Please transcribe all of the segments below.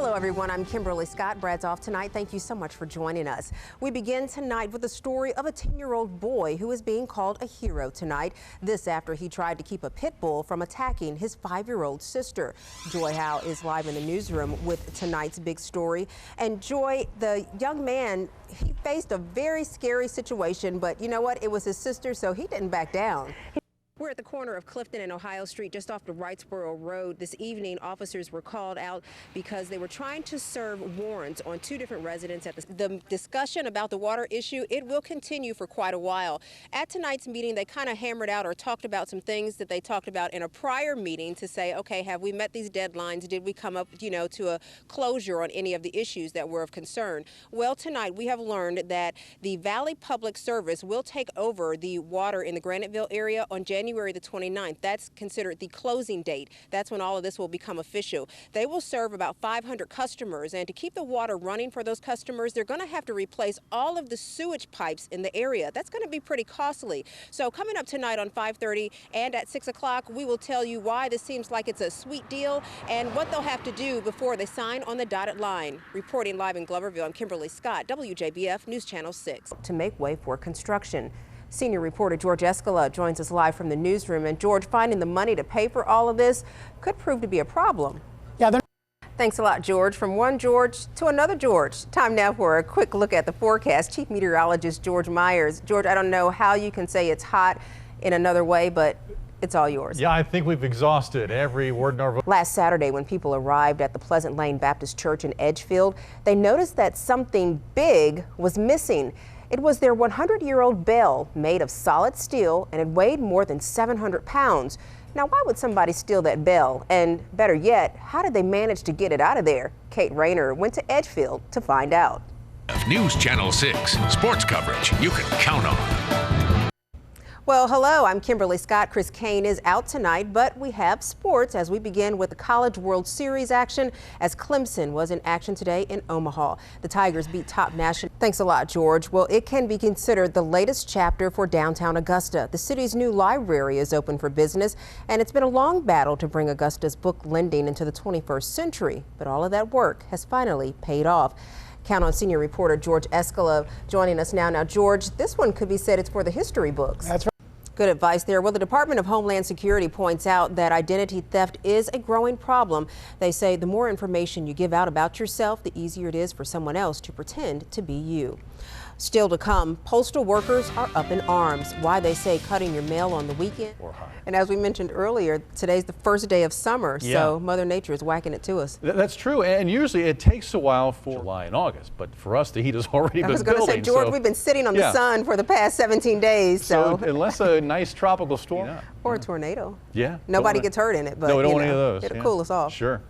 Hello, everyone. I'm Kimberly Scott. Brad's off tonight. Thank you so much for joining us. We begin tonight with the story of a 10-year-old boy who is being called a hero tonight. This after he tried to keep a pit bull from attacking his 5-year-old sister. Joy Howe is live in the newsroom with tonight's big story. And Joy, the young man, he faced a very scary situation, but you know what? It was his sister, so he didn't back down. We're at the corner of Clifton and Ohio Street, just off the Wrightsboro Road. This evening, officers were called out because they were trying to serve warrants on 2 different residents. The discussion about the water issue, it will continue for quite a while. At tonight's meeting, they kind of hammered out or talked about some things that they talked about in a prior meeting to say, okay, have we met these deadlines? Did we come up, to a closure on any of the issues that were of concern? Well, tonight we have learned that the Valley Public Service will take over the water in the Graniteville area on January the 29th. That's considered the closing date. That's when all of this will become official. They will serve about 500 customers, and to keep the water running for those customers, they're going to have to replace all of the sewage pipes in the area. That's going to be pretty costly. So coming up tonight on 5:30 and at 6 o'clock, we will tell you why this seems like it's a sweet deal and what they'll have to do before they sign on the dotted line. Reporting live in Gloverville, I'm Kimberly Scott, WJBF News Channel 6. To make way for construction. Senior reporter George Escala joins us live from the newsroom. And George, finding the money to pay for all of this could prove to be a problem. Yeah. Thanks a lot, George. From one George to another George. Time now for a quick look at the forecast. Chief Meteorologist George Myers. George, I don't know how you can say it's hot in another way, but it's all yours. Yeah, I think we've exhausted every word in our voice. Last Saturday, when people arrived at the Pleasant Lane Baptist Church in Edgefield, they noticed that something big was missing. It was their 100-year-old bell made of solid steel, and it weighed more than 700 pounds. Now, why would somebody steal that bell? And better yet, how did they manage to get it out of there? Kate Rayner went to Edgefield to find out. News Channel 6, sports coverage you can count on. Well, hello, I'm Kimberly Scott. Chris Kane is out tonight, but we have sports as we begin with the College World Series action as Clemson was in action today in Omaha. The Tigers beat top national. Thanks a lot, George. Well, it can be considered the latest chapter for downtown Augusta. The city's new library is open for business, and it's been a long battle to bring Augusta's book lending into the 21st century, but all of that work has finally paid off. Count on senior reporter George Escala joining us now. Now, George, this one could be said it's for the history books. That's right. Good advice there. Well, the Department of Homeland Security points out that identity theft is a growing problem. They say the more information you give out about yourself, the easier it is for someone else to pretend to be you. Still to come, postal workers are up in arms. Why they say cutting your mail on the weekend. And as we mentioned earlier, today's the first day of summer, so Mother Nature is whacking it to us. That's true, and usually it takes a while for July and August, but for us the heat has already been building. I was going to say, George, we've been sitting on the sun for the past 17 days. So unless a nice tropical storm. Or a tornado. Yeah. Nobody gets hurt in it, but no, we don't want any of those. It'll cool us off. Sure.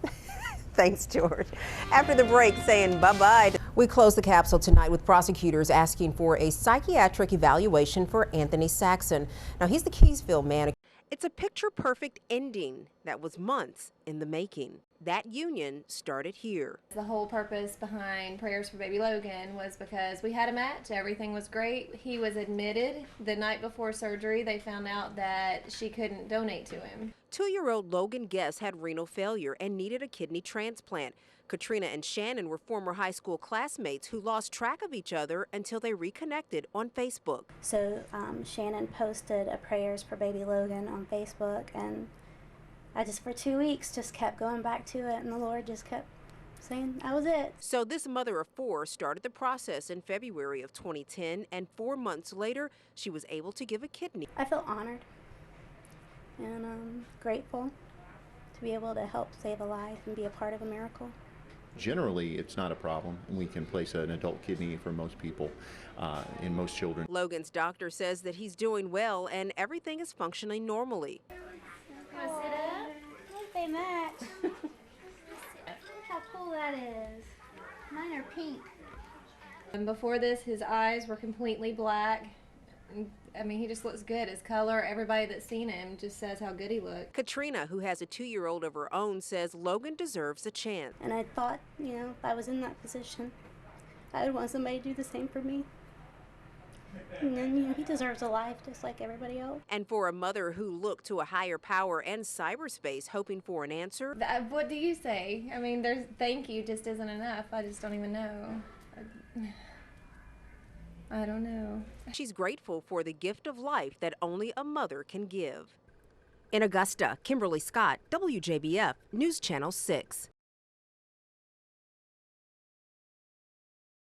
Thanks, George. After the break, saying bye-bye. We close the capsule tonight with prosecutors asking for a psychiatric evaluation for Anthony Saxon. Now, he's the Keysville man. It's a picture-perfect ending that was months in the making. That union started here. The whole purpose behind Prayers for Baby Logan was because we had a match. Everything was great. He was admitted the night before surgery. They found out that she couldn't donate to him. 2-year-old Logan Guess had renal failure and needed a kidney transplant. Katrina and Shannon were former high school classmates who lost track of each other until they reconnected on Facebook. So Shannon posted a Prayers for Baby Logan on Facebook, and I just for 2 weeks just kept going back to it, and the Lord just kept saying that was it. So this mother of 4 started the process in February of 2010, and 4 months later she was able to give a kidney. I feel honored and grateful to be able to help save a life and be a part of a miracle. Generally, it's not a problem. We can place an adult kidney for most people, in most children. Logan's doctor says that he's doing well and everything is functioning normally. Want to sit up? Look, they match. Look how cool that is. Mine are pink. And before this, his eyes were completely black. I mean, he just looks good. His color, everybody that's seen him just says how good he looks. Katrina, who has a 2-year-old of her own, says Logan deserves a chance. And I thought, if I was in that position, I would want somebody to do the same for me. And then, he deserves a life just like everybody else. And for a mother who looked to a higher power and cyberspace hoping for an answer, What do you say? I mean, thank you just isn't enough. I just don't even know. I don't know. she's grateful for the gift of life that only a mother can give. In Augusta, Kimberly Scott, WJBF News Channel 6.